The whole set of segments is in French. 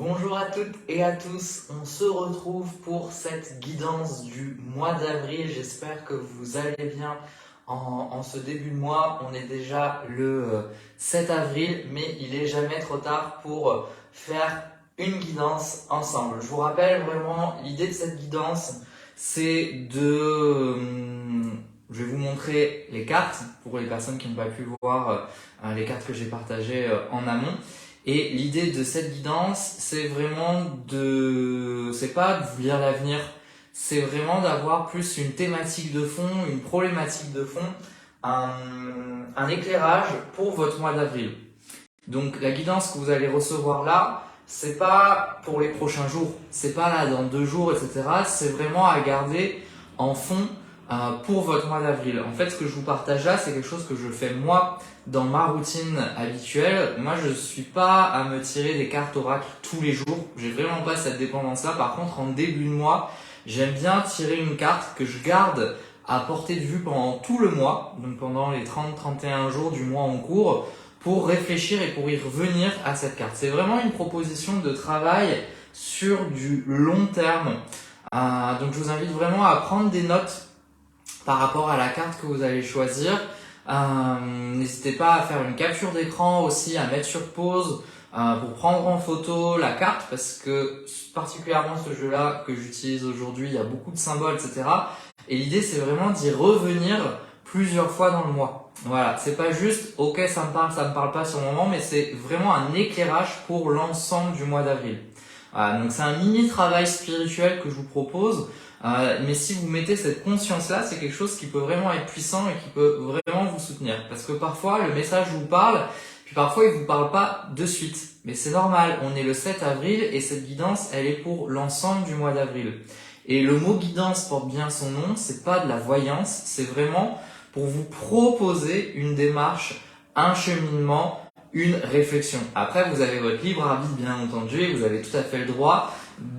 Bonjour à toutes et à tous, on se retrouve pour cette guidance du mois d'avril. J'espère que vous allez bien en ce début de mois. On est déjà le 7 avril, mais il est jamais trop tard pour faire une guidance ensemble. Je vous rappelle vraiment, l'idée de cette guidance, c'est je vais vous montrer les cartes pour les personnes qui n'ont pas pu voir les cartes que j'ai partagées en amont. Et l'idée de cette guidance, c'est vraiment c'est pas de vous lire l'avenir, c'est vraiment d'avoir plus une thématique de fond, une problématique de fond, un éclairage pour votre mois d'avril. Donc la guidance que vous allez recevoir là, c'est pas pour les prochains jours, c'est pas là dans 2 jours, etc. C'est vraiment à garder en fond pour votre mois d'avril. En fait, ce que je vous partage là, c'est quelque chose que je fais moi dans ma routine habituelle. Moi, je suis pas à me tirer des cartes oracles tous les jours. J'ai vraiment pas cette dépendance-là. Par contre, en début de mois, j'aime bien tirer une carte que je garde à portée de vue pendant tout le mois, donc pendant les 30-31 jours du mois en cours, pour réfléchir et pour y revenir à cette carte. C'est vraiment une proposition de travail sur du long terme. Donc, je vous invite vraiment à prendre des notes par rapport à la carte que vous allez choisir. N'hésitez pas à faire une capture d'écran aussi, à mettre sur pause pour prendre en photo la carte, parce que particulièrement ce jeu-là que j'utilise aujourd'hui, il y a beaucoup de symboles, etc. Et l'idée, c'est vraiment d'y revenir plusieurs fois dans le mois. Voilà, c'est pas juste, ok, ça me parle pas sur le moment, mais c'est vraiment un éclairage pour l'ensemble du mois d'avril. Voilà, donc c'est un mini travail spirituel que je vous propose. Mais si vous mettez cette conscience-là, c'est quelque chose qui peut vraiment être puissant et qui peut vraiment vous soutenir. Parce que parfois, le message vous parle, puis parfois, il vous parle pas de suite. Mais c'est normal, on est le 7 avril et cette guidance, elle est pour l'ensemble du mois d'avril. Et le mot guidance porte bien son nom, c'est pas de la voyance, c'est vraiment pour vous proposer une démarche, un cheminement, une réflexion. Après, vous avez votre libre arbitre, bien entendu, et vous avez tout à fait le droit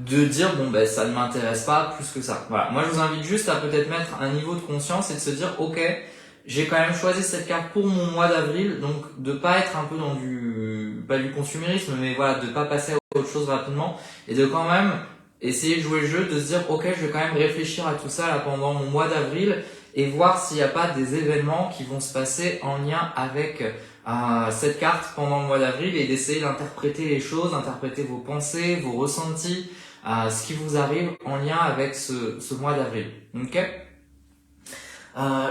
de dire bon ben ça ne m'intéresse pas plus que ça. Voilà, moi je vous invite juste à peut-être mettre un niveau de conscience et de se dire ok, j'ai quand même choisi cette carte pour mon mois d'avril, donc de pas être un peu dans du consumérisme, mais voilà, de pas passer à autre chose rapidement et de quand même essayer de jouer le jeu, de se dire ok, je vais quand même réfléchir à tout ça là pendant mon mois d'avril et voir s'il n'y a pas des événements qui vont se passer en lien avec cette carte pendant le mois d'avril et d'essayer d'interpréter les choses, d'interpréter vos pensées, vos ressentis, ce qui vous arrive en lien avec ce mois d'avril. Ok.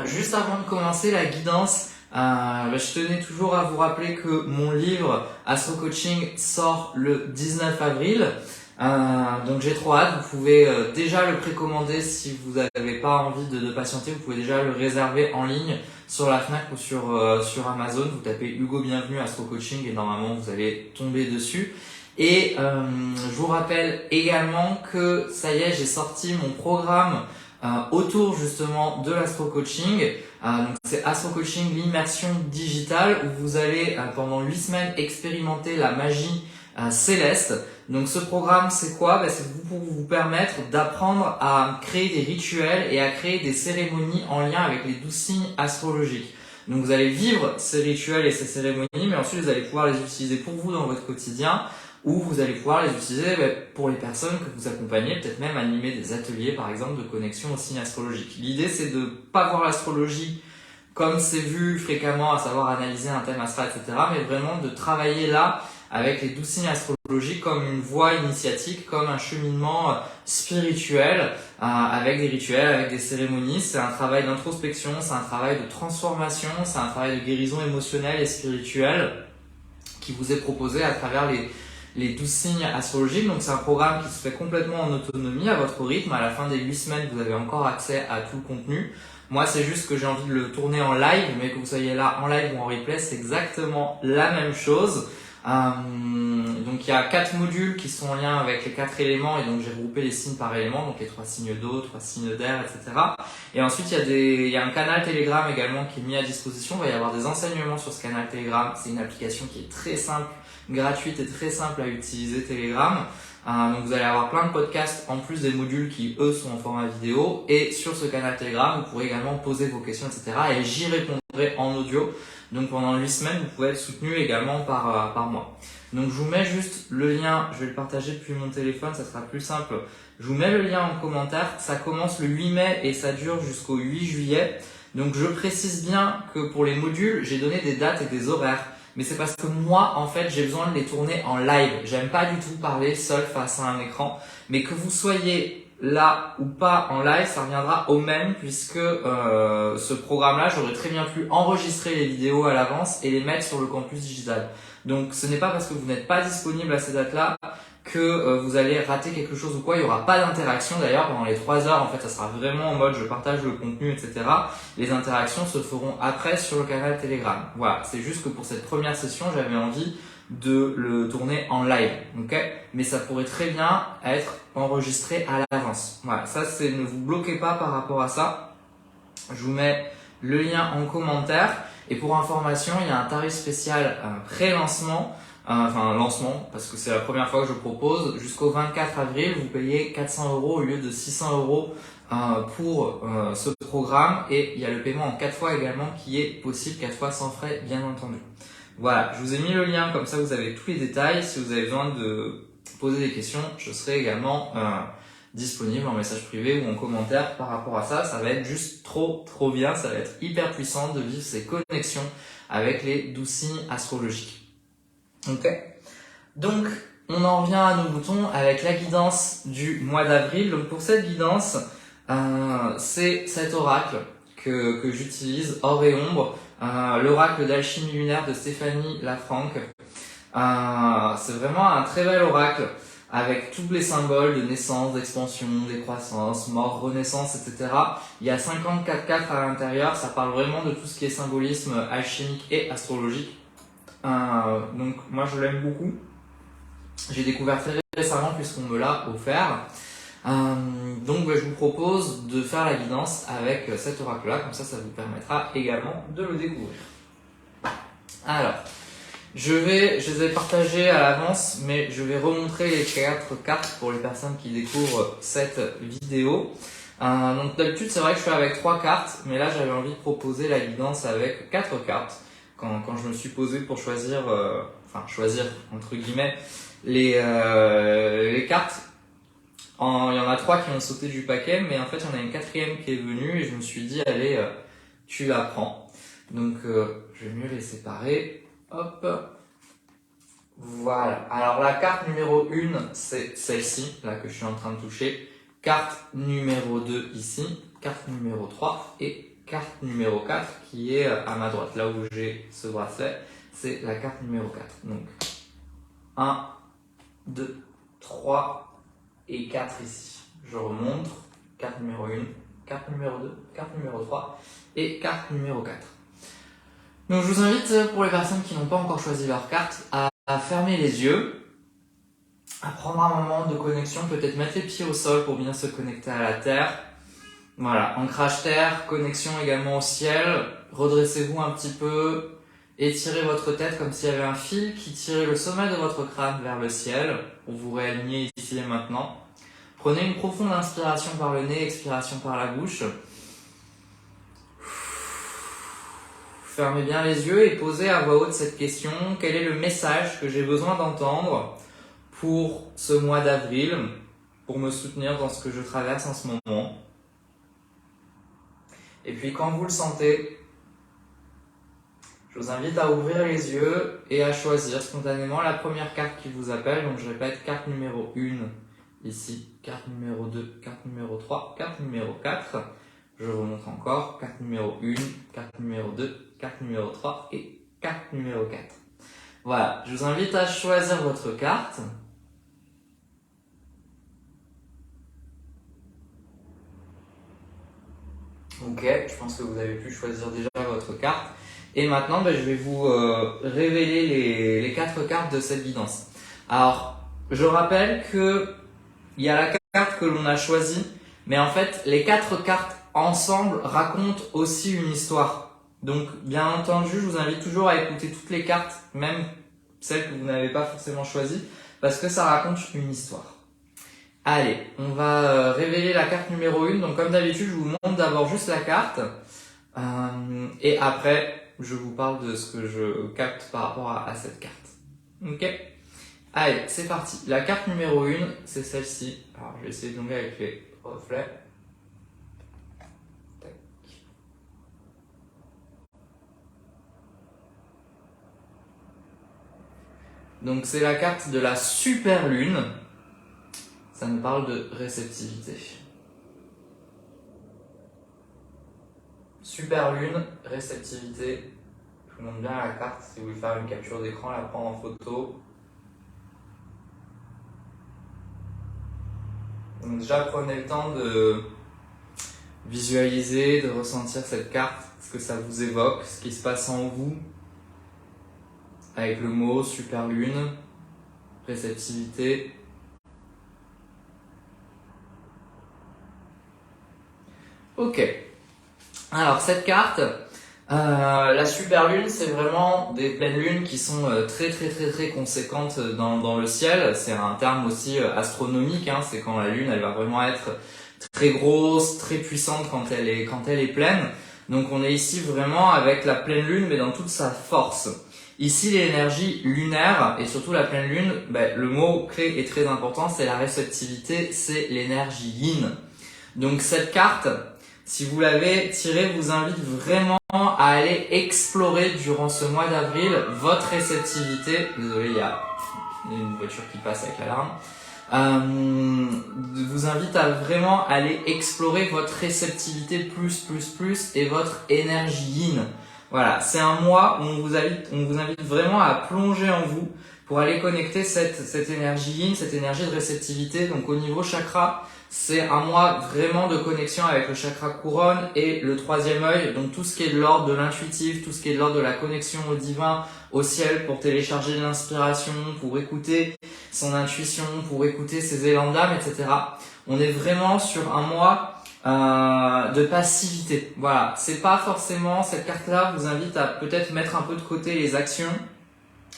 Juste avant de commencer la guidance, je tenais toujours à vous rappeler que mon livre Astro Coaching sort le 19 avril. Donc j'ai trop hâte, vous pouvez déjà le précommander si vous n'avez pas envie de patienter, vous pouvez déjà le réserver en ligne sur la Fnac ou sur Amazon. Vous tapez Hugo Bienvenue Astro Coaching et normalement vous allez tomber dessus. Et je vous rappelle également que ça y est, j'ai sorti mon programme autour justement de l'Astro Coaching. Donc c'est Astro Coaching l'immersion digitale où vous allez pendant 8 semaines expérimenter la magie céleste. Donc ce programme c'est quoi? C'est pour vous permettre d'apprendre à créer des rituels et à créer des cérémonies en lien avec les 12 signes astrologiques. Donc vous allez vivre ces rituels et ces cérémonies, mais ensuite vous allez pouvoir les utiliser pour vous dans votre quotidien, ou vous allez pouvoir les utiliser pour les personnes que vous accompagnez, peut-être même animer des ateliers par exemple de connexion aux signes astrologiques. L'idée c'est de pas voir l'astrologie comme c'est vu fréquemment, à savoir analyser un thème astral, etc., mais vraiment de travailler là avec les 12 signes astrologiques comme une voie initiatique, comme un cheminement spirituel, avec des rituels, avec des cérémonies. C'est un travail d'introspection, c'est un travail de transformation, c'est un travail de guérison émotionnelle et spirituelle qui vous est proposé à travers les 12 signes astrologiques. Donc c'est un programme qui se fait complètement en autonomie, à votre rythme. À la fin des 8 semaines, vous avez encore accès à tout le contenu. Moi, c'est juste que j'ai envie de le tourner en live, mais que vous soyez là en live ou en replay, c'est exactement la même chose. Donc il y a 4 modules qui sont en lien avec les 4 éléments, et donc j'ai regroupé les signes par élément, donc les 3 signes d'eau, 3 signes d'air, etc. Et ensuite il y a un canal Telegram également qui est mis à disposition. Il va y avoir des enseignements sur ce canal Telegram. C'est une application qui est très simple, gratuite et très simple à utiliser, Telegram. Donc vous allez avoir plein de podcasts en plus des modules qui eux sont en format vidéo, et sur ce canal Telegram vous pourrez également poser vos questions, etc. et j'y répondrai en audio. Donc pendant 8 semaines vous pouvez être soutenu également par moi. Donc je vous mets juste le lien, je vais le partager depuis mon téléphone, ça sera plus simple. Je vous mets le lien en commentaire, ça commence le 8 mai et ça dure jusqu'au 8 juillet. Donc je précise bien que pour les modules, j'ai donné des dates et des horaires. Mais c'est parce que moi, en fait, j'ai besoin de les tourner en live. J'aime pas du tout parler seul face à un écran. Mais que vous soyez là ou pas en live, ça reviendra au même, puisque ce programme-là, j'aurais très bien pu enregistrer les vidéos à l'avance et les mettre sur le campus digital. Donc ce n'est pas parce que vous n'êtes pas disponible à ces dates-là que vous allez rater quelque chose ou quoi. Il n'y aura pas d'interaction d'ailleurs pendant les 3 heures. En fait, ça sera vraiment en mode je partage le contenu, etc. Les interactions se feront après sur le canal Telegram. Voilà, c'est juste que pour cette première session, j'avais envie de le tourner en live, ok? Mais ça pourrait très bien être enregistré à l'avance. Voilà, ça c'est, ne vous bloquez pas par rapport à ça. Je vous mets le lien en commentaire. Et pour information, il y a un tarif spécial pré-lancement. Lancement, parce que c'est la première fois que je propose. Jusqu'au 24 avril, vous payez 400 € au lieu de 600 € pour ce programme, et il y a le paiement en 4 fois également qui est possible, 4 fois sans frais bien entendu. Voilà, je vous ai mis le lien, comme ça vous avez tous les détails. Si vous avez besoin de poser des questions, je serai également disponible en message privé ou en commentaire par rapport à ça. Ça va être juste trop bien, ça va être hyper puissant de vivre ces connexions avec les 12 signes astrologiques. Ok. Donc, on en revient à nos boutons avec la guidance du mois d'avril. Donc, pour cette guidance, c'est cet oracle que j'utilise, Or et Ombre, l'oracle d'alchimie lunaire de Stéphanie Lafranc. C'est vraiment un très bel oracle avec tous les symboles de naissance, d'expansion, décroissance, mort, renaissance, etc. Il y a 54 cartes à l'intérieur. Ça parle vraiment de tout ce qui est symbolisme alchimique et astrologique. Donc moi je l'aime beaucoup. J'ai découvert très récemment puisqu'on me l'a offert. Donc je vous propose de faire la guidance avec cet oracle là, comme ça vous permettra également de le découvrir. Alors, je les ai partagés à l'avance, mais je vais remontrer les 4 cartes pour les personnes qui découvrent cette vidéo. Donc d'habitude c'est vrai que je fais avec 3 cartes, mais là j'avais envie de proposer la guidance avec 4 cartes. Quand je me suis posé pour choisir entre guillemets les cartes, il y en a 3 qui ont sauté du paquet, mais en fait il y en a une 4e qui est venue et je me suis dit allez, tu la prends. Donc je vais mieux les séparer. Hop. Voilà. Alors la carte numéro 1, c'est celle-ci, là que je suis en train de toucher. Carte numéro 2 ici, carte numéro 3 et carte numéro 4 qui est à ma droite, là où j'ai ce bracelet, c'est la carte numéro 4. Donc 1, 2, 3 et 4 ici. Je remonte, carte numéro 1, carte numéro 2, carte numéro 3 et carte numéro 4. Donc je vous invite, pour les personnes qui n'ont pas encore choisi leur carte, à fermer les yeux, à prendre un moment de connexion, peut-être mettre les pieds au sol pour bien se connecter à la terre. Voilà, ancrage terre, connexion également au ciel. Redressez-vous un petit peu, étirez votre tête comme s'il y avait un fil qui tirait le sommet de votre crâne vers le ciel pour vous réaligner ici et maintenant. Prenez une profonde inspiration par le nez, expiration par la bouche. Fermez bien les yeux et posez à voix haute cette question. Quel est le message que j'ai besoin d'entendre pour ce mois d'avril, pour me soutenir dans ce que je traverse en ce moment? Et puis quand vous le sentez, je vous invite à ouvrir les yeux et à choisir spontanément la première carte qui vous appelle. Donc je répète, carte numéro 1 ici, carte numéro 2, carte numéro 3, carte numéro 4. Je remonte encore, carte numéro 1, carte numéro 2, carte numéro 3 et carte numéro 4. Voilà, je vous invite à choisir votre carte. Ok, je pense que vous avez pu choisir déjà votre carte. Et maintenant, je vais vous révéler les 4 cartes de cette guidance. Alors, je rappelle que il y a la carte que l'on a choisie, mais en fait, les 4 cartes ensemble racontent aussi une histoire. Donc, bien entendu, je vous invite toujours à écouter toutes les cartes, même celles que vous n'avez pas forcément choisies, parce que ça raconte une histoire. Allez, on va révéler la carte numéro 1. Donc comme d'habitude, je vous montre d'abord juste la carte. Et après, je vous parle de ce que je capte par rapport à cette carte. Ok? Allez, c'est parti. La carte numéro 1, c'est celle-ci. Alors, je vais essayer de zoomer avec les reflets. Tac. Donc, c'est la carte de la super lune. Ça nous parle de réceptivité. Super lune, réceptivité. Je vous montre bien la carte si vous voulez faire une capture d'écran, la prendre en photo. Donc déjà, prenez le temps de visualiser, de ressentir cette carte, ce que ça vous évoque, ce qui se passe en vous avec le mot super lune, réceptivité. Ok. Alors cette carte, la super lune, c'est vraiment des pleines lunes qui sont très conséquentes dans le ciel. C'est un terme aussi astronomique, hein. C'est quand la lune, elle va vraiment être très grosse, très puissante quand elle est pleine. Donc on est ici vraiment avec la pleine lune, mais dans toute sa force. Ici, l'énergie lunaire et surtout la pleine lune, le mot clé est très important, c'est la réceptivité, c'est l'énergie yin. Donc cette carte, si vous l'avez tirée, vous invite vraiment à aller explorer durant ce mois d'avril votre réceptivité. Désolé, il y a une voiture qui passe avec l'alarme. Vous invite à vraiment aller explorer votre réceptivité plus et votre énergie yin. Voilà, c'est un mois où on vous invite vraiment à plonger en vous pour aller connecter cette énergie yin, cette énergie de réceptivité. Donc au niveau chakra, c'est un mois vraiment de connexion avec le chakra couronne et le troisième œil. Donc tout ce qui est de l'ordre de l'intuitif, tout ce qui est de l'ordre de la connexion au divin, au ciel, pour télécharger de l'inspiration, pour écouter son intuition, pour écouter ses élans d'âme, etc. On est vraiment sur un mois de passivité. Voilà, c'est pas forcément, cette carte-là vous invite à peut-être mettre un peu de côté les actions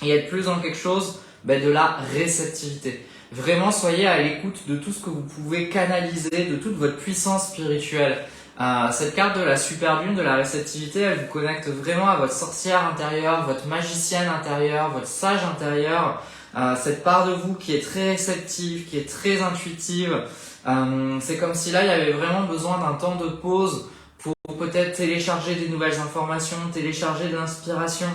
et être plus dans quelque chose de la réceptivité. Vraiment, soyez à l'écoute de tout ce que vous pouvez canaliser, de toute votre puissance spirituelle. Cette carte de la super lune, de la réceptivité, elle vous connecte vraiment à votre sorcière intérieure, votre magicienne intérieure, votre sage intérieur, cette part de vous qui est très réceptive, qui est très intuitive. C'est comme si là, il y avait vraiment besoin d'un temps de pause pour peut-être télécharger des nouvelles informations, télécharger de l'inspiration.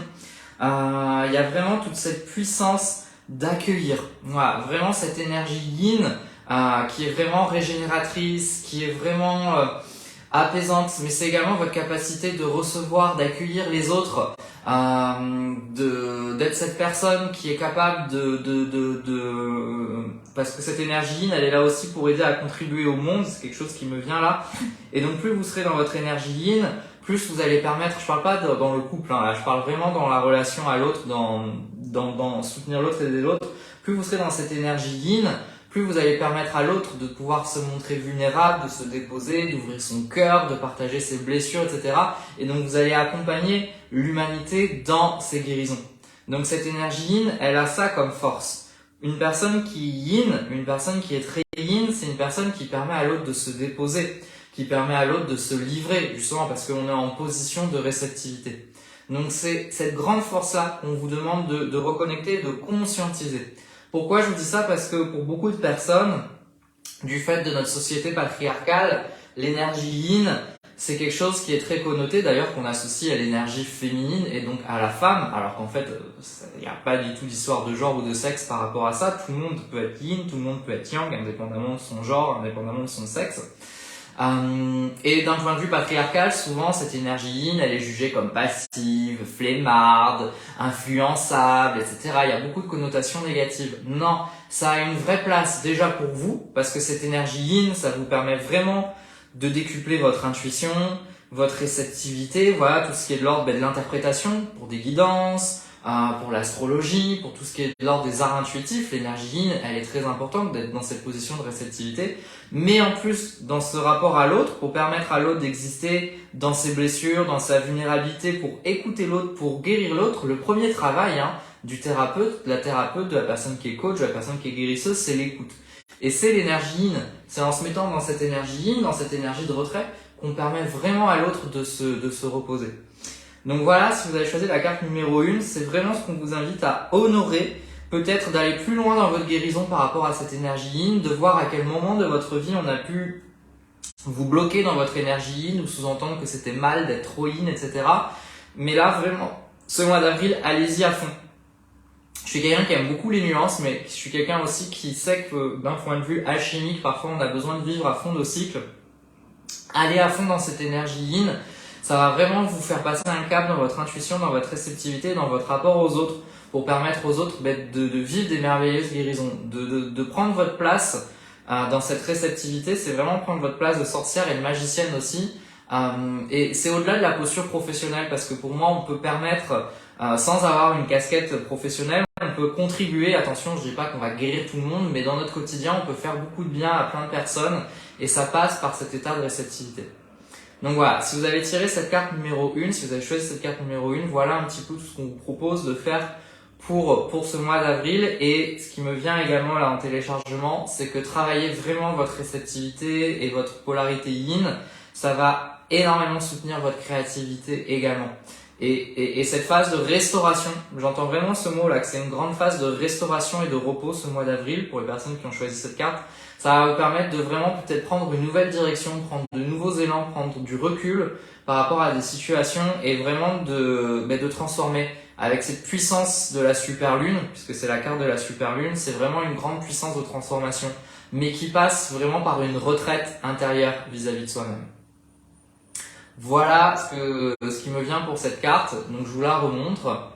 Il y a vraiment toute cette puissance d'accueillir. Voilà, vraiment cette énergie yin qui est vraiment régénératrice, qui est vraiment apaisante, mais c'est également votre capacité de recevoir, d'accueillir les autres, d'être cette personne qui est capable parce que cette énergie yin, elle est là aussi pour aider à contribuer au monde, c'est quelque chose qui me vient là. Et donc plus vous serez dans votre énergie yin, plus vous allez permettre, je parle pas dans le couple, hein, là, je parle vraiment dans la relation à l'autre, dans soutenir l'autre et aider l'autre, plus vous serez dans cette énergie yin, plus vous allez permettre à l'autre de pouvoir se montrer vulnérable, de se déposer, d'ouvrir son cœur, de partager ses blessures, etc. Et donc vous allez accompagner l'humanité dans ses guérisons. Donc cette énergie yin, elle a ça comme force. Une personne qui yin, une personne qui est très yin, c'est une personne qui permet à l'autre de se déposer, qui permet à l'autre de se livrer, justement parce qu'on est en position de réceptivité. Donc c'est cette grande force-là qu'on vous demande de reconnecter, de conscientiser. Pourquoi je vous dis ça? Parce que pour beaucoup de personnes, du fait de notre société patriarcale, l'énergie yin, c'est quelque chose qui est très connoté, d'ailleurs qu'on associe à l'énergie féminine et donc à la femme, alors qu'en fait, il n'y a pas du tout d'histoire de genre ou de sexe par rapport à ça. Tout le monde peut être yin, tout le monde peut être yang, indépendamment de son genre, indépendamment de son sexe. Et d'un point de vue patriarcal, souvent cette énergie yin, elle est jugée comme passive, flemmarde, influençable, etc. Il y a beaucoup de connotations négatives. Non, ça a une vraie place déjà pour vous, parce que cette énergie yin, ça vous permet vraiment de décupler votre intuition, votre réceptivité, voilà, tout ce qui est de l'ordre de l'interprétation, pour des guidances, pour l'astrologie, pour tout ce qui est de l'ordre des arts intuitifs. L'énergie yin, elle est très importante d'être dans cette position de réceptivité, mais en plus dans ce rapport à l'autre, pour permettre à l'autre d'exister dans ses blessures, dans sa vulnérabilité, pour écouter l'autre, pour guérir l'autre. Le premier travail du thérapeute, de la personne qui est coach, de la personne qui est guérisseuse, c'est l'écoute. Et c'est l'énergie yin. C'est en se mettant dans cette énergie yin, dans cette énergie de retrait, qu'on permet vraiment à l'autre de se reposer. Donc voilà, si vous avez choisi la carte numéro 1, c'est vraiment ce qu'on vous invite à honorer, peut-être d'aller plus loin dans votre guérison par rapport à cette énergie yin, de voir à quel moment de votre vie on a pu vous bloquer dans votre énergie yin ou sous-entendre que c'était mal d'être trop yin, etc. Mais là, vraiment, ce mois d'avril, allez-y à fond. Je suis quelqu'un qui aime beaucoup les nuances, mais je suis quelqu'un aussi qui sait que d'un point de vue alchimique, parfois on a besoin de vivre à fond nos cycles. Allez à fond dans cette énergie yin. Ça va vraiment vous faire passer un cap dans votre intuition, dans votre réceptivité, dans votre rapport aux autres, pour permettre aux autres de vivre des merveilleuses guérisons, de prendre votre place dans cette réceptivité. C'est vraiment prendre votre place de sorcière et de magicienne aussi. Et c'est au-delà de la posture professionnelle, parce que pour moi, on peut permettre, sans avoir une casquette professionnelle, on peut contribuer. Attention, je dis pas qu'on va guérir tout le monde, mais dans notre quotidien, on peut faire beaucoup de bien à plein de personnes, et ça passe par cet état de réceptivité. Donc voilà, si vous avez tiré cette carte numéro 1, si vous avez choisi cette carte numéro 1, voilà un petit peu tout ce qu'on vous propose de faire pour ce mois d'avril. Et ce qui me vient également là en téléchargement, c'est que travailler vraiment votre réceptivité et votre polarité yin, ça va énormément soutenir votre créativité également. Et cette phase de restauration, j'entends vraiment ce mot là, que c'est une grande phase de restauration et de repos ce mois d'avril pour les personnes qui ont choisi cette carte. Ça va vous permettre de vraiment peut-être prendre une nouvelle direction, prendre de nouveaux élans, prendre du recul par rapport à des situations et vraiment de transformer avec cette puissance de la super lune, puisque c'est la carte de la super lune, c'est vraiment une grande puissance de transformation, mais qui passe vraiment par une retraite intérieure vis-à-vis de soi-même. Voilà ce qui me vient pour cette carte, donc je vous la remontre.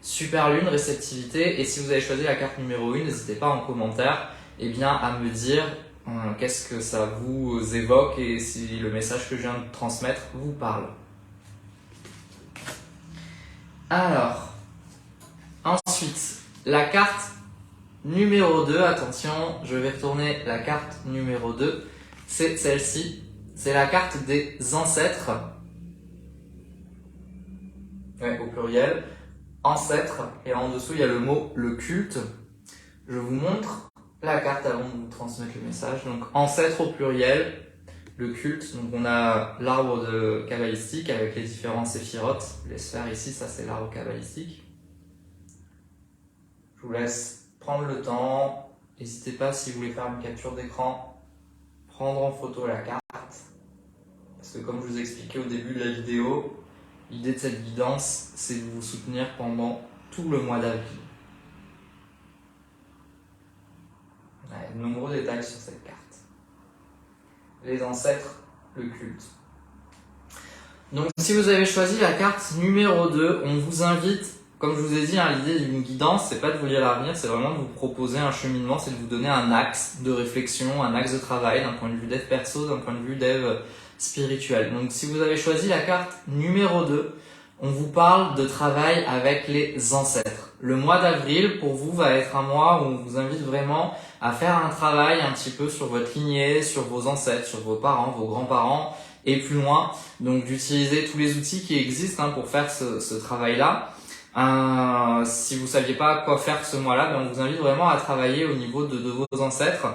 Super lune, réceptivité, et si vous avez choisi la carte numéro 1, n'hésitez pas en commentaire à me dire qu'est-ce que ça vous évoque et si le message que je viens de transmettre vous parle. Alors, ensuite, la carte numéro 2, attention, je vais retourner la carte numéro 2, c'est celle-ci, c'est la carte des ancêtres, au pluriel, ancêtres, et en dessous il y a le mot le culte. Je vous montre la carte avant de vous transmettre le message. Donc ancêtre au pluriel, le culte. Donc on a l'arbre de kabbalistique avec les différents séphirotes. Les sphères ici, ça c'est l'arbre kabbalistique. Je vous laisse prendre le temps. N'hésitez pas si vous voulez faire une capture d'écran, prendre en photo la carte. Parce que comme je vous expliquais au début de la vidéo, l'idée de cette guidance, c'est de vous soutenir pendant tout le mois d'avril. De nombreux détails sur cette carte. Les ancêtres, le culte. Donc si vous avez choisi la carte numéro 2, on vous invite, comme je vous ai dit, l'idée d'une guidance, c'est pas de vous lire l'avenir, c'est vraiment de vous proposer un cheminement, c'est de vous donner un axe de réflexion, un axe de travail, d'un point de vue dev perso, d'un point de vue dev spirituel. Donc si vous avez choisi la carte numéro 2, on vous parle de travail avec les ancêtres. Le mois d'avril, pour vous, va être un mois où on vous invite vraiment à faire un travail un petit peu sur votre lignée, sur vos ancêtres, sur vos parents, vos grands-parents et plus loin. Donc d'utiliser tous les outils qui existent pour faire ce travail-là. Si vous saviez pas quoi faire ce mois-là, on vous invite vraiment à travailler au niveau de vos ancêtres.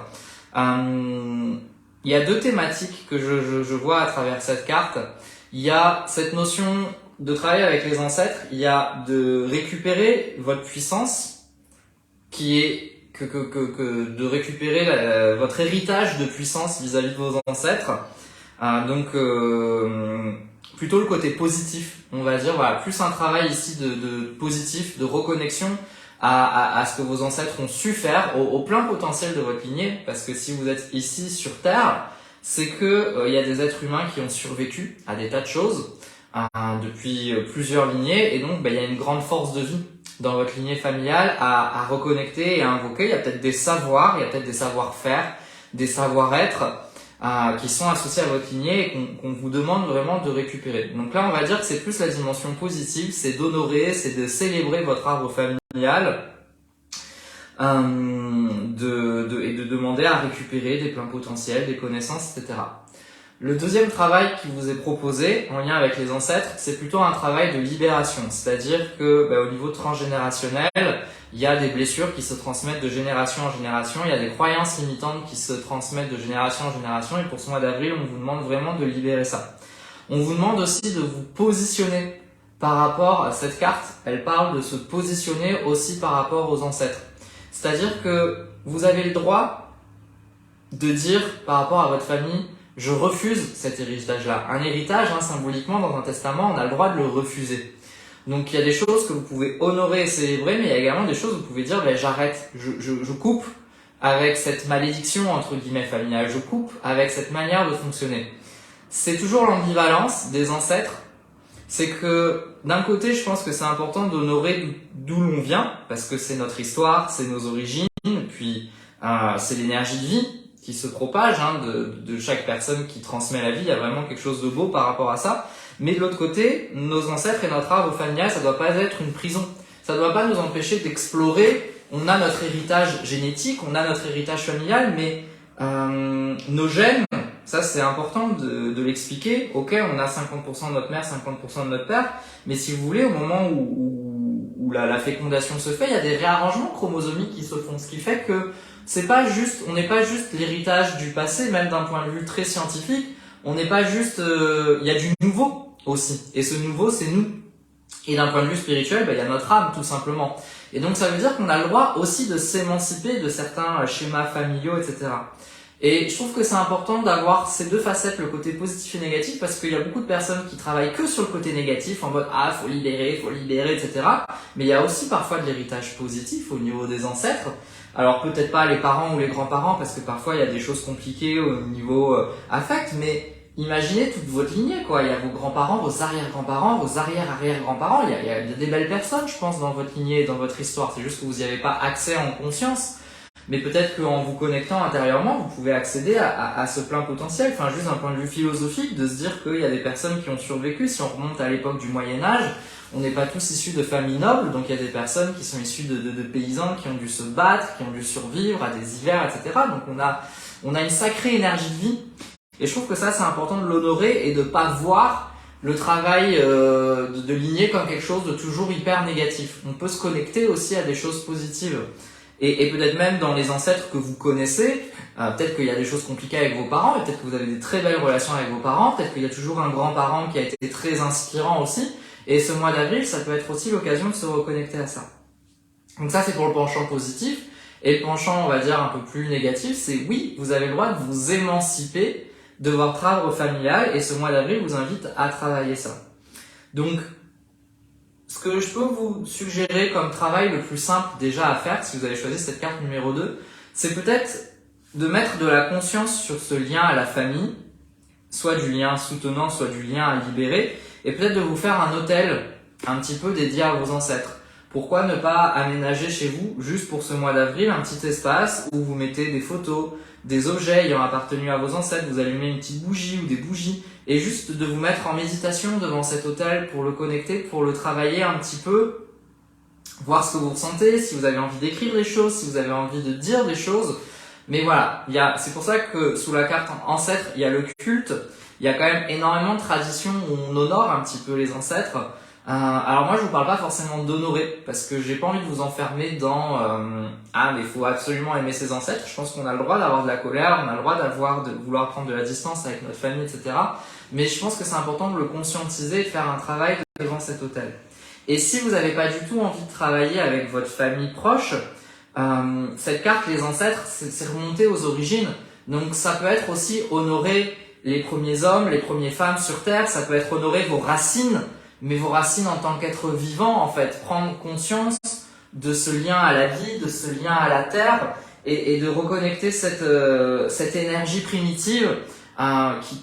Il y a deux thématiques que je vois à travers cette carte. Il y a cette notion de travailler avec les ancêtres, il y a de récupérer votre puissance, qui est de récupérer votre héritage de puissance vis-à-vis de vos ancêtres. Plutôt le côté positif, on va dire, voilà, plus un travail ici de positif, de reconnexion à ce que vos ancêtres ont su faire, au plein potentiel de votre lignée, parce que si vous êtes ici sur Terre, c'est que il y a des êtres humains qui ont survécu à des tas de choses depuis plusieurs lignées, et donc il y a une grande force de vie dans votre lignée familiale à reconnecter et à invoquer. Il y a peut-être des savoirs, il y a peut-être des savoir-faire, des savoir-être qui sont associés à votre lignée et qu'on vous demande vraiment de récupérer. Donc là, on va dire que c'est plus la dimension positive, c'est d'honorer, c'est de célébrer votre arbre familial et de demander à récupérer des pleins potentiels, des connaissances, etc. Le deuxième travail qui vous est proposé en lien avec les ancêtres, c'est plutôt un travail de libération, c'est-à-dire que au niveau transgénérationnel, il y a des blessures qui se transmettent de génération en génération, il y a des croyances limitantes qui se transmettent de génération en génération, et pour ce mois d'avril, on vous demande vraiment de libérer ça. On vous demande aussi de vous positionner par rapport à cette carte. Elle parle de se positionner aussi par rapport aux ancêtres. C'est-à-dire que vous avez le droit de dire par rapport à votre famille, je refuse cet héritage-là. Un héritage, symboliquement, dans un testament, on a le droit de le refuser. Donc il y a des choses que vous pouvez honorer et célébrer, mais il y a également des choses où vous pouvez dire, j'arrête, je coupe avec cette malédiction, entre guillemets, familiale, je coupe avec cette manière de fonctionner. C'est toujours l'ambivalence des ancêtres. C'est que d'un côté, je pense que c'est important d'honorer d'où l'on vient, parce que c'est notre histoire, c'est nos origines, puis c'est l'énergie de vie qui se propage de chaque personne qui transmet la vie. Il y a vraiment quelque chose de beau par rapport à ça. Mais de l'autre côté, nos ancêtres et notre arbre familial, ça doit pas être une prison. Ça doit pas nous empêcher d'explorer. On a notre héritage génétique, on a notre héritage familial, mais nos gènes, ça c'est important de l'expliquer. Ok, on a 50% de notre mère, 50% de notre père, mais si vous voulez, au moment où la fécondation se fait, il y a des réarrangements chromosomiques qui se font, ce qui fait que c'est pas juste, on n'est pas juste l'héritage du passé, même d'un point de vue très scientifique. On n'est pas juste, il y a du nouveau aussi, et ce nouveau c'est nous. Et d'un point de vue spirituel, il y a notre âme tout simplement. Et donc ça veut dire qu'on a le droit aussi de s'émanciper de certains schémas familiaux, etc. Et je trouve que c'est important d'avoir ces deux facettes, le côté positif et négatif, parce qu'il y a beaucoup de personnes qui travaillent que sur le côté négatif, en mode faut libérer, etc. Mais il y a aussi parfois de l'héritage positif au niveau des ancêtres. Alors peut-être pas les parents ou les grands-parents, parce que parfois il y a des choses compliquées au niveau affect, mais imaginez toute votre lignée, quoi. Il y a vos grands-parents, vos arrière-grands-parents, vos arrière-arrière-grands-parents. Il y a des belles personnes, je pense, dans votre lignée et dans votre histoire. C'est juste que vous n'y avez pas accès en conscience. Mais peut-être qu'en vous connectant intérieurement, vous pouvez accéder à ce plein potentiel. Enfin, juste d'un point de vue philosophique, de se dire qu'il y a des personnes qui ont survécu. Si on remonte à l'époque du Moyen-Âge, on n'est pas tous issus de familles nobles. Donc il y a des personnes qui sont issues de paysans qui ont dû se battre, qui ont dû survivre à des hivers, etc. Donc on a une sacrée énergie de vie. Et je trouve que ça, c'est important de l'honorer et de pas voir le travail de lignée comme quelque chose de toujours hyper négatif. On peut se connecter aussi à des choses positives. Et peut-être même dans les ancêtres que vous connaissez, peut-être qu'il y a des choses compliquées avec vos parents, et peut-être que vous avez des très belles relations avec vos parents, peut-être qu'il y a toujours un grand-parent qui a été très inspirant aussi. Et ce mois d'avril, ça peut être aussi l'occasion de se reconnecter à ça. Donc ça, c'est pour le penchant positif. Et le penchant, on va dire, un peu plus négatif, c'est oui, vous avez le droit de vous émanciper de votre arbre familial, et ce mois d'avril vous invite à travailler ça. Donc, ce que je peux vous suggérer comme travail le plus simple déjà à faire, si vous avez choisi cette carte numéro 2, c'est peut-être de mettre de la conscience sur ce lien à la famille, soit du lien soutenant, soit du lien à libérer, et peut-être de vous faire un hôtel un petit peu dédié à vos ancêtres. Pourquoi ne pas aménager chez vous, juste pour ce mois d'avril, un petit espace où vous mettez des photos, des objets ayant appartenu à vos ancêtres, vous allumez une petite bougie ou des bougies, et juste de vous mettre en méditation devant cet hôtel pour le connecter, pour le travailler un petit peu, voir ce que vous ressentez, si vous avez envie d'écrire des choses, si vous avez envie de dire des choses. Mais voilà, c'est pour ça que sous la carte ancêtre, il y a le culte, il y a quand même énormément de traditions où on honore un petit peu les ancêtres. Alors moi je vous parle pas forcément d'honorer, parce que j'ai pas envie de vous enfermer dans mais il faut absolument aimer ses ancêtres. Je pense qu'on a le droit d'avoir de la colère, on a le droit de vouloir prendre de la distance avec notre famille, etc. Mais je pense que c'est important de le conscientiser et de faire un travail devant cet hôtel. Et si vous n'avez pas du tout envie de travailler avec votre famille proche, cette carte, les ancêtres, c'est remonter aux origines. Donc ça peut être aussi honorer les premiers hommes, les premières femmes sur Terre, ça peut être honorer vos racines, mais vos racines en tant qu'être vivant, en fait, prendre conscience de ce lien à la vie, de ce lien à la terre, et de reconnecter cette énergie primitive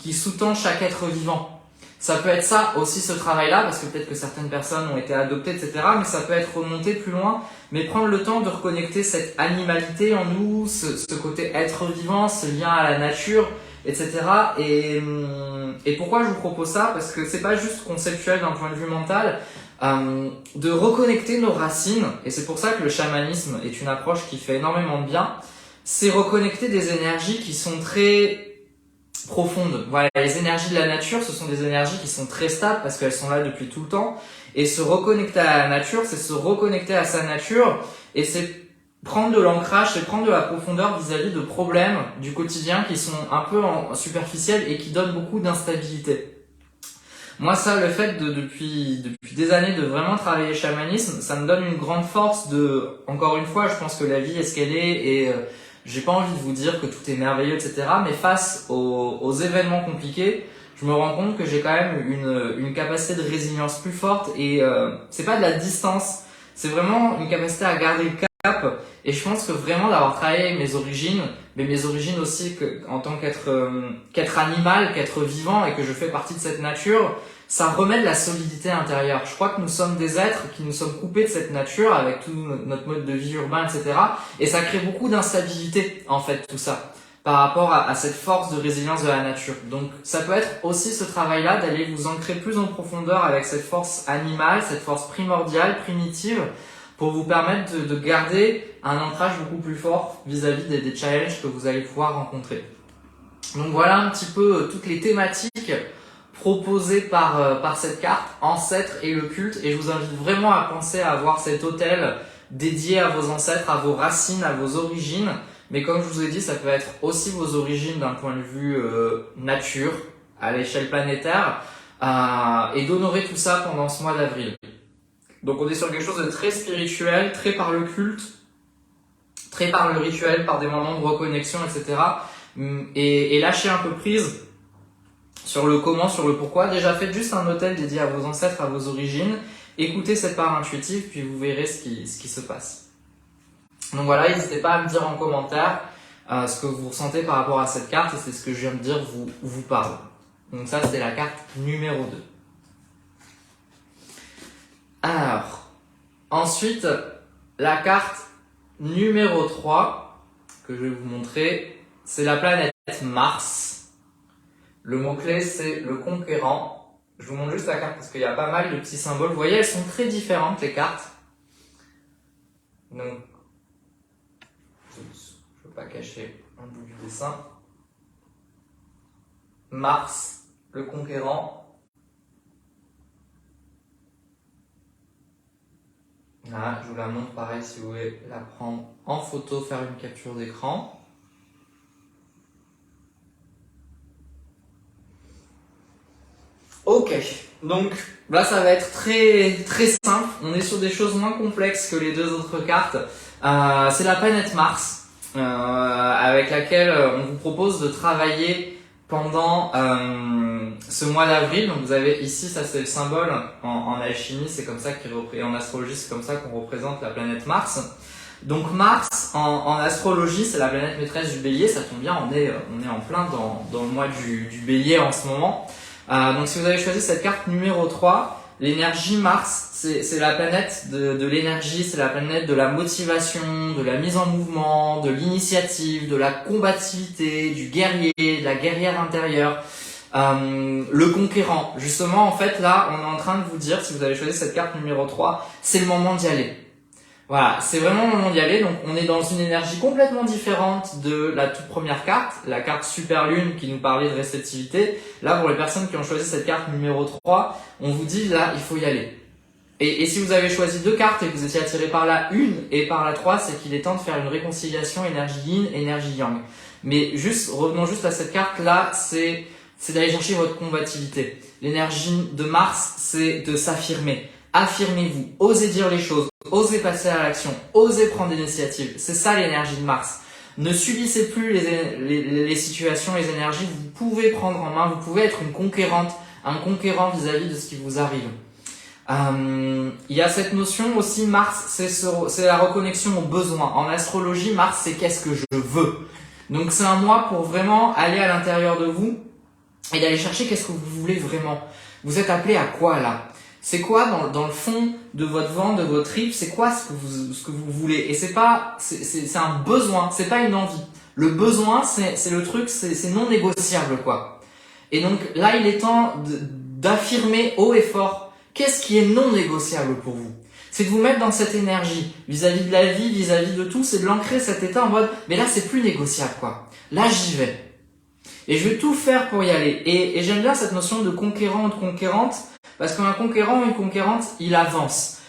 qui sous-tend chaque être vivant. Ça peut être ça aussi, ce travail-là, parce que peut-être que certaines personnes ont été adoptées, etc., mais ça peut être remonté plus loin, mais prendre le temps de reconnecter cette animalité en nous, ce côté être vivant, ce lien à la nature, etc. Et pourquoi je vous propose ça? Parce que c'est pas juste conceptuel d'un point de vue mental, de reconnecter nos racines, et c'est pour ça que le chamanisme est une approche qui fait énormément de bien, c'est reconnecter des énergies qui sont très profondes. Voilà, les énergies de la nature, ce sont des énergies qui sont très stables parce qu'elles sont là depuis tout le temps. Et se reconnecter à la nature, c'est se reconnecter à sa nature et c'est prendre de l'ancrage, c'est prendre de la profondeur vis-à-vis de problèmes du quotidien qui sont un peu superficiels et qui donnent beaucoup d'instabilité. Moi, ça, le fait depuis des années de vraiment travailler le chamanisme, ça me donne une grande force encore une fois, je pense que la vie est ce qu'elle est et j'ai pas envie de vous dire que tout est merveilleux, etc. Mais face aux événements compliqués, je me rends compte que j'ai quand même une capacité de résilience plus forte et c'est pas de la distance, c'est vraiment une capacité à garder le cap. Et je pense que vraiment d'avoir travaillé avec mes origines, mais mes origines aussi en tant qu'être animal, qu'être vivant et que je fais partie de cette nature, ça remet de la solidité intérieure. Je crois que nous sommes des êtres qui nous sommes coupés de cette nature avec tout notre mode de vie urbain, etc. Et ça crée beaucoup d'instabilité, en fait, tout ça, par rapport à cette force de résilience de la nature. Donc, ça peut être aussi ce travail-là d'aller vous ancrer plus en profondeur avec cette force animale, cette force primordiale, primitive, pour vous permettre de garder un ancrage beaucoup plus fort vis-à-vis des challenges que vous allez pouvoir rencontrer. Donc voilà un petit peu toutes les thématiques proposées par cette carte, ancêtres et le culte, et je vous invite vraiment à penser à avoir cet hôtel dédié à vos ancêtres, à vos racines, à vos origines, mais comme je vous ai dit, ça peut être aussi vos origines d'un point de vue nature, à l'échelle planétaire, et d'honorer tout ça pendant ce mois d'avril. Donc on est sur quelque chose de très spirituel, très par le culte, très par le rituel, par des moments de reconnexion, etc. Et lâcher un peu prise sur le comment, sur le pourquoi. Déjà faites juste un hôtel dédié à vos ancêtres, à vos origines. Écoutez cette part intuitive, puis vous verrez ce qui se passe. Donc voilà, n'hésitez pas à me dire en commentaire ce que vous ressentez par rapport à cette carte, et c'est ce que je viens de dire vous parle. Donc ça, c'est la carte numéro 2. Alors, ensuite, la carte numéro 3 que je vais vous montrer, c'est la planète Mars. Le mot-clé, c'est le conquérant. Je vous montre juste la carte parce qu'il y a pas mal de petits symboles. Vous voyez, elles sont très différentes, les cartes. Donc, je ne peux pas cacher un bout du dessin. Mars, le conquérant. Là, je vous la montre pareil si vous voulez la prendre en photo, faire une capture d'écran. Ok, donc là ça va être très simple, on est sur des choses moins complexes que les deux autres cartes. C'est la planète Mars, avec laquelle on vous propose de travailler pendant ce mois d'avril. Donc vous avez ici, ça c'est le symbole en alchimie, c'est comme ça et en astrologie, c'est comme ça qu'on représente la planète Mars. Donc Mars en astrologie, c'est la planète maîtresse du Bélier, ça tombe bien, on est en plein dans le mois du Bélier en ce moment. Donc si vous avez choisi cette carte numéro 3, l'énergie Mars, c'est la planète de l'énergie, c'est la planète de la motivation, de la mise en mouvement, de l'initiative, de la combativité, du guerrier, de la guerrière intérieure, le conquérant. Justement, en fait, là, on est en train de vous dire, si vous avez choisi cette carte numéro 3, c'est le moment d'y aller. Voilà, c'est vraiment le moment d'y aller. Donc on est dans une énergie complètement différente de la toute première carte, la carte Super Lune qui nous parlait de réceptivité. Là, pour les personnes qui ont choisi cette carte numéro 3, on vous dit là, il faut y aller. Et si vous avez choisi deux cartes et que vous étiez attiré par la 1 et par la 3, c'est qu'il est temps de faire une réconciliation énergie yin, énergie yang. Mais revenons juste à cette carte là, c'est d'aller chercher votre combativité. L'énergie de Mars, c'est de s'affirmer. Affirmez-vous, osez dire les choses, osez passer à l'action, osez prendre des initiatives. C'est ça l'énergie de Mars. Ne subissez plus les situations, les énergies. Vous pouvez prendre en main, vous pouvez être une conquérante, un conquérant vis-à-vis de ce qui vous arrive. Il y a cette notion aussi, Mars, c'est la reconnexion aux besoins. En astrologie, Mars, c'est qu'est-ce que je veux. Donc c'est un mois pour vraiment aller à l'intérieur de vous et d'aller chercher qu'est-ce que vous voulez vraiment. Vous êtes appelé à quoi là? C'est quoi dans le fond de votre ventre, de votre tripes, c'est quoi ce que vous voulez? Et c'est un besoin, c'est pas une envie. Le besoin, c'est le truc, c'est non négociable quoi. Et donc là, il est temps d'affirmer haut et fort qu'est-ce qui est non négociable pour vous. C'est de vous mettre dans cette énergie vis-à-vis de la vie, vis-à-vis de tout, c'est de l'ancrer cet état en mode mais là c'est plus négociable quoi. Là j'y vais. Et je vais tout faire pour y aller. Et j'aime bien cette notion de conquérant ou de conquérante, parce qu'un conquérant ou une conquérante, il avance.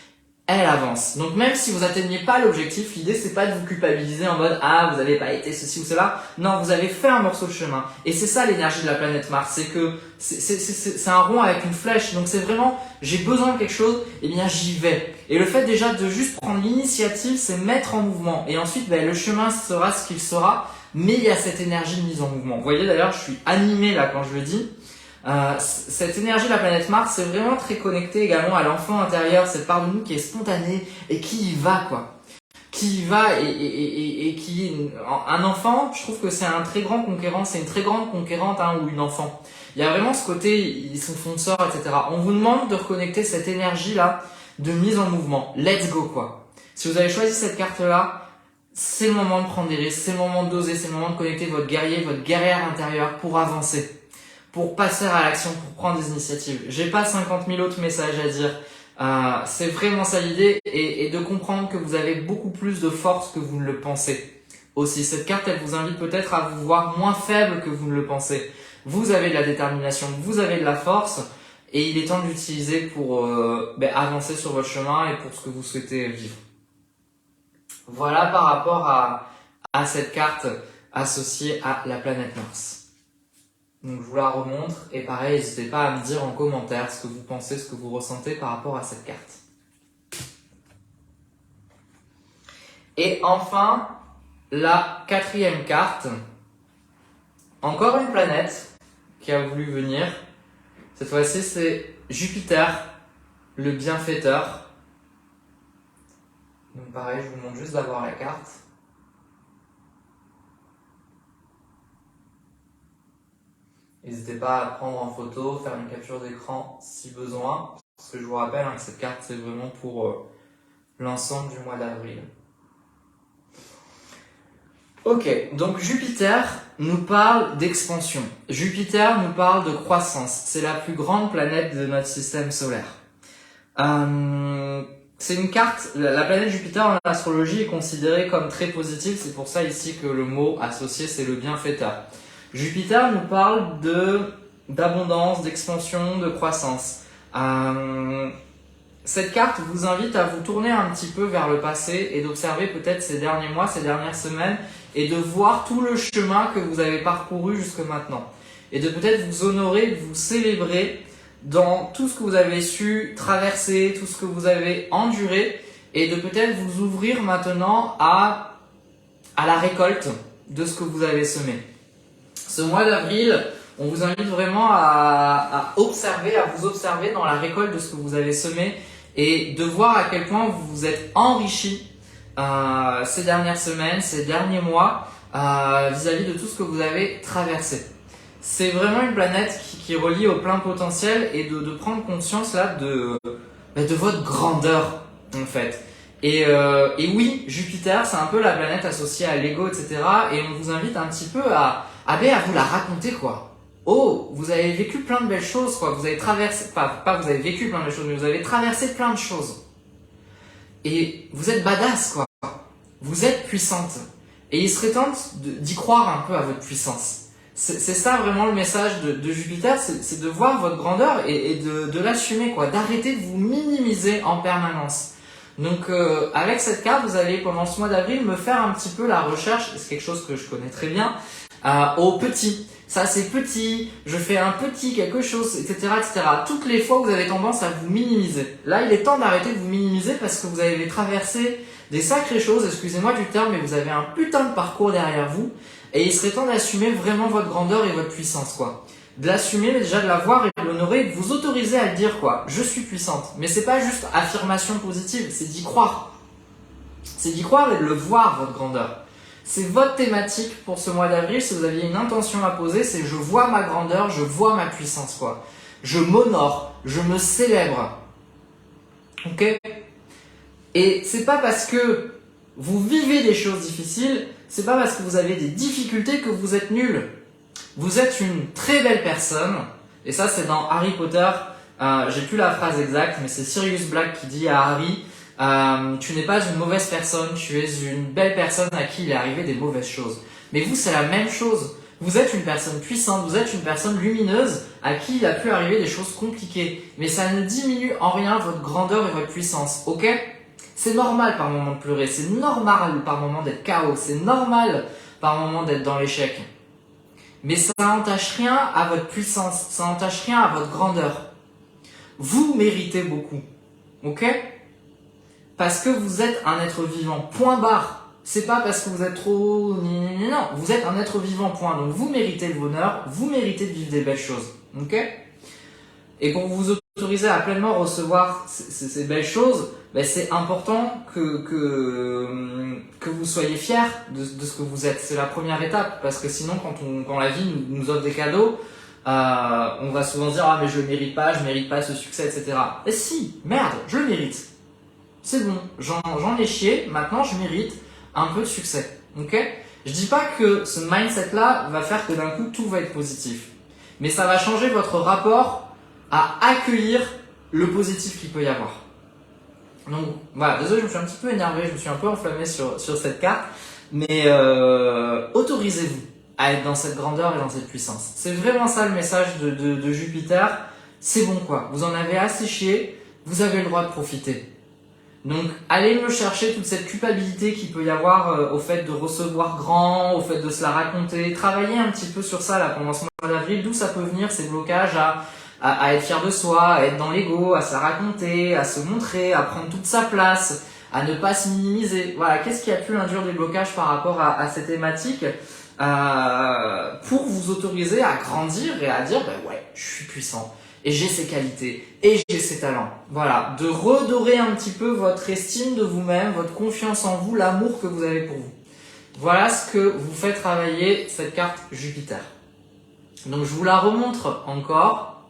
Elle avance. Donc même si vous atteignez pas l'objectif, l'idée c'est pas de vous culpabiliser en mode ah vous avez pas été ceci ou cela. Non, vous avez fait un morceau de chemin. Et c'est ça l'énergie de la planète Mars, c'est que c'est un rond avec une flèche. Donc c'est vraiment j'ai besoin de quelque chose, et bien j'y vais. Et le fait déjà de juste prendre l'initiative, c'est mettre en mouvement. Et ensuite le chemin sera ce qu'il sera, mais il y a cette énergie de mise en mouvement. Vous voyez d'ailleurs, je suis animé là quand je le dis. Cette énergie de la planète Mars, c'est vraiment très connecté également à l'enfant intérieur, cette part de nous qui est spontanée et qui y va quoi. Qui y va et qui un enfant, je trouve que c'est un très grand conquérant, c'est une très grande conquérante ou une enfant. Il y a vraiment ce côté, ils sont fonceurs, etc. On vous demande de reconnecter cette énergie là de mise en mouvement. Let's go quoi. Si vous avez choisi cette carte là, c'est le moment de prendre des risques, c'est le moment d'oser, c'est le moment de connecter votre guerrier, votre guerrière intérieure pour avancer. Pour passer à l'action, pour prendre des initiatives. J'ai pas 50 000 autres messages à dire. C'est vraiment ça l'idée et de comprendre que vous avez beaucoup plus de force que vous ne le pensez. Aussi, cette carte, elle vous invite peut-être à vous voir moins faible que vous ne le pensez. Vous avez de la détermination, vous avez de la force et il est temps de l'utiliser pour avancer sur votre chemin et pour ce que vous souhaitez vivre. Voilà par rapport à cette carte associée à la planète Mars. Donc je vous la remontre et pareil, n'hésitez pas à me dire en commentaire ce que vous pensez, ce que vous ressentez par rapport à cette carte. Et enfin, la quatrième carte, encore une planète qui a voulu venir. Cette fois-ci, c'est Jupiter, le bienfaiteur. Donc pareil, je vous montre juste d'avoir la carte. N'hésitez pas à prendre en photo, faire une capture d'écran si besoin. Parce que je vous rappelle que cette carte, c'est vraiment pour l'ensemble du mois d'avril. Ok, donc Jupiter nous parle d'expansion. Jupiter nous parle de croissance. C'est la plus grande planète de notre système solaire. C'est une carte, la planète Jupiter en astrologie est considérée comme très positive. C'est pour ça ici que le mot associé, c'est le bienfaiteur. Jupiter nous parle d'abondance, d'expansion, de croissance. Cette carte vous invite à vous tourner un petit peu vers le passé et d'observer peut-être ces derniers mois, ces dernières semaines et de voir tout le chemin que vous avez parcouru jusque maintenant. Et de peut-être vous honorer, de vous célébrer dans tout ce que vous avez su traverser, tout ce que vous avez enduré et de peut-être vous ouvrir maintenant à la récolte de ce que vous avez semé. Ce mois d'avril, on vous invite vraiment à vous observer dans la récolte de ce que vous avez semé et de voir à quel point vous vous êtes enrichi ces dernières semaines, ces derniers mois vis-à-vis de tout ce que vous avez traversé. C'est vraiment une planète qui relie au plein potentiel et de prendre conscience là de votre grandeur en fait. Et oui, Jupiter, c'est un peu la planète associée à l'ego, etc. Et on vous invite un petit peu à vous la raconter quoi. Oh, vous avez vécu plein de belles choses quoi. Vous avez traversé, pas vous avez vécu plein de belles choses, mais vous avez traversé plein de choses. Et vous êtes badass quoi. Vous êtes puissante. Et il serait temps d'y croire un peu à votre puissance. C'est ça vraiment le message de Jupiter, c'est de voir votre grandeur et de l'assumer quoi. D'arrêter de vous minimiser en permanence. Donc avec cette carte, vous allez pendant ce mois d'avril me faire un petit peu la recherche, c'est quelque chose que je connais très bien, au petit. Ça c'est petit, je fais un petit quelque chose, etc., etc. Toutes les fois vous avez tendance à vous minimiser. Là il est temps d'arrêter de vous minimiser parce que vous avez traversé des sacrées choses, excusez-moi du terme, mais vous avez un putain de parcours derrière vous et il serait temps d'assumer vraiment votre grandeur et votre puissance quoi. De l'assumer, déjà de la voir et de l'honorer et de vous autoriser à le dire quoi. Je suis puissante. Mais c'est pas juste affirmation positive, c'est d'y croire. C'est d'y croire et de le voir, votre grandeur. C'est votre thématique pour ce mois d'avril. Si vous aviez une intention à poser, c'est je vois ma grandeur, je vois ma puissance quoi. Je m'honore, je me célèbre. Ok ? Et c'est pas parce que vous vivez des choses difficiles, c'est pas parce que vous avez des difficultés que vous êtes nul. Vous êtes une très belle personne, et ça c'est dans Harry Potter, j'ai plus la phrase exacte, mais c'est Sirius Black qui dit à Harry, tu n'es pas une mauvaise personne, tu es une belle personne à qui il est arrivé des mauvaises choses. Mais vous c'est la même chose, Vous êtes une personne puissante, vous êtes une personne lumineuse à qui il a pu arriver des choses compliquées. Mais ça ne diminue en rien votre grandeur et votre puissance, ok? C'est normal par moment de pleurer, c'est normal par moment d'être KO, c'est normal par moment d'être dans l'échec. Mais ça n'entache rien à votre puissance, ça n'entache rien à votre grandeur. Vous méritez beaucoup, ok? Parce que vous êtes un être vivant, point barre. C'est pas parce que vous êtes trop... Non, vous êtes un être vivant, point. Donc vous méritez le bonheur, vous méritez de vivre des belles choses, ok? Et pour vous autoriser à pleinement recevoir ces belles choses, ben c'est important que vous soyez fiers de ce que vous êtes. C'est la première étape, parce que sinon quand la vie nous offre des cadeaux, on va souvent se dire « Ah mais je le mérite pas ce succès, etc. » Et si, merde, je le mérite. C'est bon, j'en ai chié, maintenant je mérite un peu de succès, ok? Je dis pas que ce mindset-là va faire que d'un coup tout va être positif, mais ça va changer votre rapport à accueillir le positif qu'il peut y avoir. Donc voilà, désolé, je me suis un petit peu énervé, je me suis un peu enflammé sur cette carte, mais autorisez-vous à être dans cette grandeur et dans cette puissance. C'est vraiment ça le message de Jupiter, c'est bon quoi, vous en avez assez chié, vous avez le droit de profiter. Donc, allez me chercher toute cette culpabilité qu'il peut y avoir au fait de recevoir grand, au fait de se la raconter. Travaillez un petit peu sur ça là pendant ce mois d'avril, d'où ça peut venir ces blocages à être fier de soi, à être dans l'ego, à se la raconter, à se montrer, à prendre toute sa place, à ne pas se minimiser. Voilà, qu'est-ce qui a pu induire des blocages par rapport à ces thématiques pour vous autoriser à grandir et à dire bah ouais, je suis puissant. Et j'ai ces qualités, et j'ai ces talents. Voilà, de redorer un petit peu votre estime de vous-même, votre confiance en vous, l'amour que vous avez pour vous. Voilà ce que vous fait travailler cette carte Jupiter. Donc je vous la remontre encore.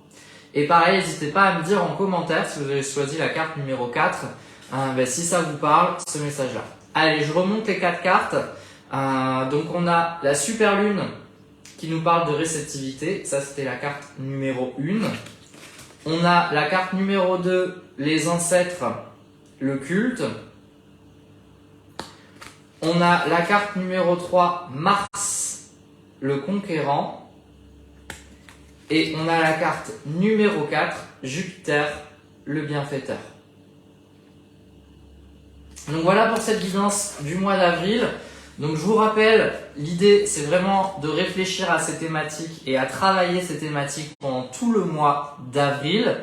Et pareil, n'hésitez pas à me dire en commentaire si vous avez choisi la carte numéro 4, si ça vous parle, ce message-là. Allez, je remonte les 4 cartes. Donc on a la super lune qui nous parle de réceptivité. Ça, c'était la carte numéro 1. On a la carte numéro 2, les ancêtres, le culte. On a la carte numéro 3, Mars, le conquérant. Et on a la carte numéro 4, Jupiter, le bienfaiteur. Donc voilà pour cette guidance du mois d'avril. Donc je vous rappelle, l'idée c'est vraiment de réfléchir à ces thématiques et à travailler ces thématiques pendant tout le mois d'avril.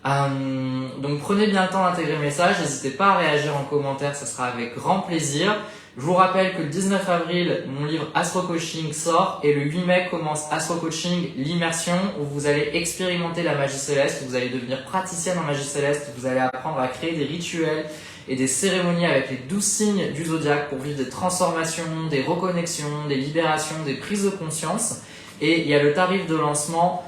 Donc prenez bien le temps d'intégrer le message, n'hésitez pas à réagir en commentaire, ce sera avec grand plaisir. Je vous rappelle que le 19 avril, mon livre Astro Coaching sort et le 8 mai commence Astro Coaching, l'immersion où vous allez expérimenter la magie céleste, où vous allez devenir praticienne en magie céleste, où vous allez apprendre à créer des rituels et des cérémonies avec les 12 signes du zodiaque pour vivre des transformations, des reconnexions, des libérations, des prises de conscience. Et il y a le tarif de lancement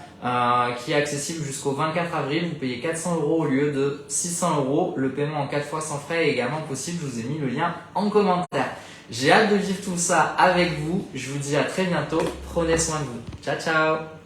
qui est accessible jusqu'au 24 avril. Vous payez 400 € au lieu de 600 €. Le paiement en 4 fois sans frais est également possible. Je vous ai mis le lien en commentaire. J'ai hâte de vivre tout ça avec vous. Je vous dis à très bientôt. Prenez soin de vous. Ciao, ciao!